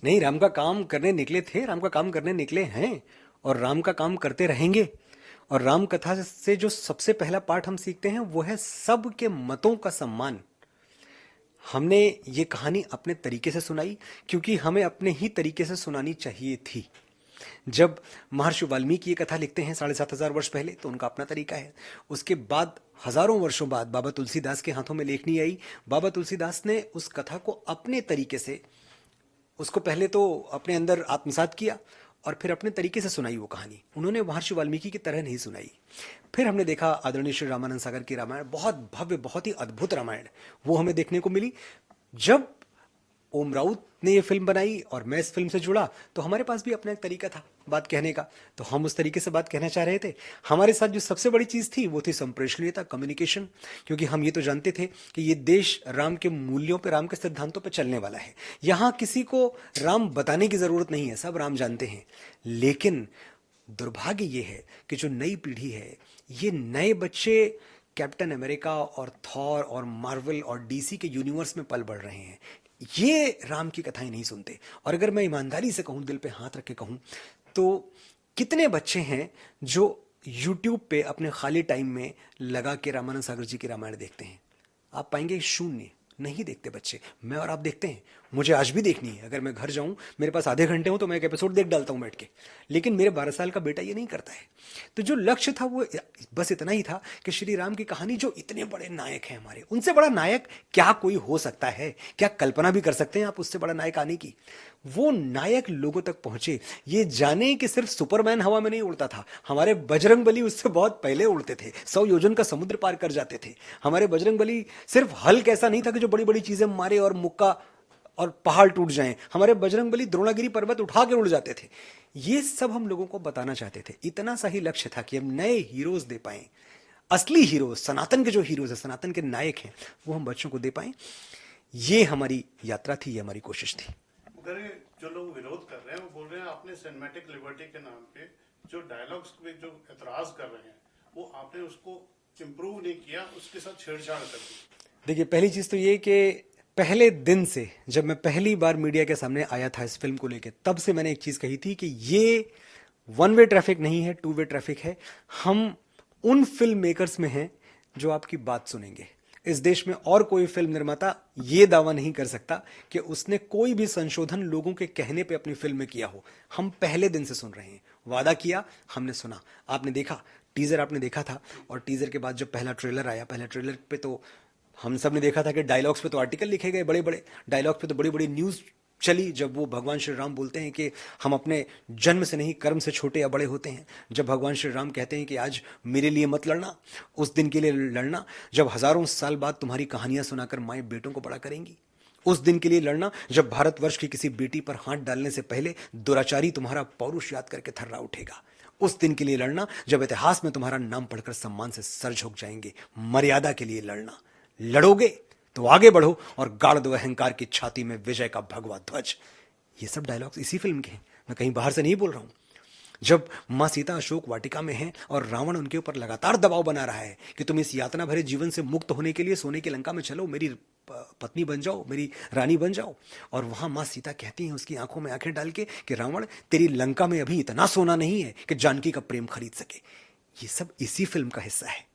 नहीं, राम का काम करने निकले थे, राम का काम करने निकले हैं, और राम का काम करते रहेंगे। और राम कथा से जो सबसे पहला पाठ हम सीखते हैं वो है सबके मतों का सम्मान। हमने ये कहानी अपने तरीके से सुनाई, क्योंकि हमें अपने ही तरीके से सुनानी चाहिए थी। जब महर्षि वाल्मीकि ये कथा लिखते हैं 7,500 वर्ष पहले, तो उनका अपना तरीका है। उसके बाद हजारों वर्षों बाद बाबा तुलसीदास के हाथों में लेखनी आई। बाबा तुलसीदास ने उस कथा को अपने तरीके से, उसको पहले तो अपने अंदर आत्मसात किया, और फिर अपने तरीके से सुनाई वो कहानी। उन्होंने महर्षि वाल्मीकि की तरह नहीं सुनाई। फिर हमने देखा आदरणीय श्री रामानंद सागर की रामायण, बहुत भव्य, बहुत ही अद्भुत रामायण वो हमें देखने को मिली। जब ओम राउत ने ये फिल्म बनाई और मैं इस फिल्म से जुड़ा, तो हमारे पास भी अपना एक तरीका था बात कहने का, तो हम उस तरीके से बात कहना चाह रहे थे। हमारे साथ जो सबसे बड़ी चीज थी वो थी संप्रेषणीयता, कम्युनिकेशन। क्योंकि हम ये तो जानते थे कि ये देश राम के मूल्यों पे, राम के सिद्धांतों पे चलने वाला है। यहाँ किसी को राम बताने की जरूरत नहीं है, सब राम जानते हैं। लेकिन दुर्भाग्य ये है कि जो नई पीढ़ी है, ये नए बच्चे कैप्टन अमेरिका और थॉर और मार्वल और डीसी के यूनिवर्स में पल बढ़ रहे हैं। ये राम की कथाएं नहीं सुनते। और अगर मैं ईमानदारी से कहूं, दिल पे हाथ रख के कहूं, तो कितने बच्चे हैं जो यूट्यूब पे अपने खाली टाइम में लगा के रामानंद सागर जी की रामायण देखते हैं? आप पाएंगे शून्य। नहीं देखते बच्चे। मैं और आप देखते हैं, मुझे आज भी देखनी है। अगर मैं घर जाऊं, मेरे पास आधे घंटे हो, तो मैं एक एपिसोड देख डालता हूं बैठ के। लेकिन मेरे 12 साल का बेटा ये नहीं करता है। तो जो लक्ष्य था वो बस इतना ही था कि श्री राम की कहानी, जो इतने बड़े नायक हैं हमारे, उनसे बड़ा नायक क्या कोई हो सकता है? क्या कल्पना भी कर सकते हैं आप उससे बड़ा नायक आने की? वो नायक लोगों तक पहुंचे, ये जाने कि सिर्फ सुपरमैन हवा में नहीं उड़ता था, हमारे बजरंग बली उससे बहुत पहले उड़ते थे, 100 योजन का समुद्र पार कर जाते थे। हमारे बजरंग बली सिर्फ हल्क ऐसा नहीं था कि जो बड़ी बड़ी चीजें मारे और मुक्का और पहाड़ टूट जाएं। हमारे बजरंग बली द्रोणागिरी पर्वत उठा के उड़ जाते थे। ये सब हम लोगों को बताना चाहते थे। इतना सा ही लक्ष्य था कि हम नए हीरोज दे पाए, असली हीरोज, सनातन के जो हीरोज है, सनातन के नायक हैं, वो हम बच्चों को दे पाए। ये हमारी यात्रा थी, ये हमारी कोशिश थी। मगर ये जो लोग विरोध कर रहे हैं वो बोल रहे हैं आपने सिनेमैटिक लिबर्टी के नाम पे जो डायलॉग्स पे जो एतराज कर रहे हैं वो आपने उसको इम्प्रूव नहीं किया, उसके साथ छेड़छाड़ कर दी। देखिए, पहली चीज तो ये कि पहले दिन से, जब मैं पहली बार मीडिया के सामने आया था इस फिल्म को लेकर, तब से मैंने एक चीज कही थी कि ये वन वे ट्रैफिक नहीं है, टू वे ट्रैफिक है। हम उन फिल्म मेकर्स में हैं जो आपकी बात सुनेंगे। इस देश में और कोई फिल्म निर्माता ये दावा नहीं कर सकता कि उसने कोई भी संशोधन लोगों के कहने पे अपनी फिल्म में किया हो। हम पहले दिन से सुन रहे हैं, वादा किया, हमने सुना। आपने देखा, टीजर आपने देखा था, और टीजर के बाद जब पहला ट्रेलर आया, पहले ट्रेलर पे तो हम सब ने देखा था कि डायलॉग्स पे तो आर्टिकल लिखे गए बड़े बड़े, डायलॉग पे तो बड़ी बड़ी न्यूज़ चली। जब वो भगवान श्री राम बोलते हैं कि हम अपने जन्म से नहीं, कर्म से छोटे या बड़े होते हैं। जब भगवान श्री राम कहते हैं कि आज मेरे लिए मत लड़ना, उस दिन के लिए लड़ना जब हजारों साल बाद तुम्हारी कहानियां सुनाकर माए बेटों को बड़ा करेंगी। उस दिन के लिए लड़ना जब भारतवर्ष की किसी बेटी पर हाथ डालने से पहले दुराचारी तुम्हारा पौरुष याद करके थर्रा उठेगा। उस दिन के लिए लड़ना जब इतिहास में तुम्हारा नाम पढ़कर सम्मान से सर झुक जाएंगे। मर्यादा के लिए लड़ना। लड़ोगे तो आगे बढ़ो और गाड़ दो अहंकार की छाती में विजय का भगवा ध्वज। ये सब डायलॉग्स इसी फिल्म के हैं, मैं कहीं बाहर से नहीं बोल रहा हूं। जब मां सीता अशोक वाटिका में हैं और रावण उनके ऊपर लगातार दबाव बना रहा है कि तुम इस यातना भरे जीवन से मुक्त होने के लिए सोने की लंका में चलो, मेरी पत्नी बन जाओ, मेरी रानी बन जाओ, और वहां मां सीता कहती हैं उसकी आंखों में आंखें डाल के कि रावण, तेरी लंका में अभी इतना सोना नहीं है कि जानकी का प्रेम खरीद सके। ये सब इसी फिल्म का हिस्सा है,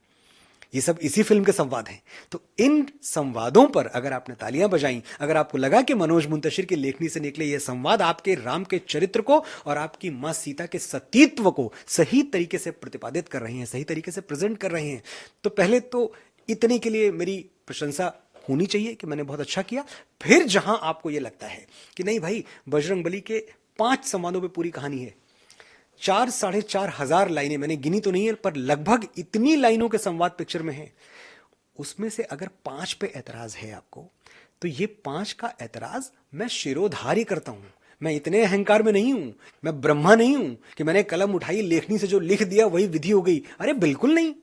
ये सब इसी फिल्म के संवाद हैं। तो इन संवादों पर अगर आपने तालियां बजाई, अगर आपको लगा कि मनोज मुंतशिर की लेखनी से निकले ये संवाद आपके राम के चरित्र को और आपकी मां सीता के सतीत्व को सही तरीके से प्रतिपादित कर रहे हैं, सही तरीके से प्रेजेंट कर रहे हैं, तो पहले तो इतने के लिए मेरी प्रशंसा होनी चाहिए कि मैंने बहुत अच्छा किया। फिर जहां आपको यह लगता है कि नहीं भाई, बजरंग बली के 5 संवादों पर पूरी कहानी है, 4-4,500 लाइनें, मैंने गिनी तो नहीं है पर लगभग इतनी लाइनों के संवाद पिक्चर में है, उसमें से अगर 5 पे ऐतराज है आपको, तो ये 5 का ऐतराज मैं शिरोधार्य करता हूं। मैं इतने अहंकार में नहीं हूं, मैं ब्रह्मा नहीं हूं कि मैंने कलम उठाई, लेखनी से जो लिख दिया वही विधि हो गई। अरे बिल्कुल नहीं।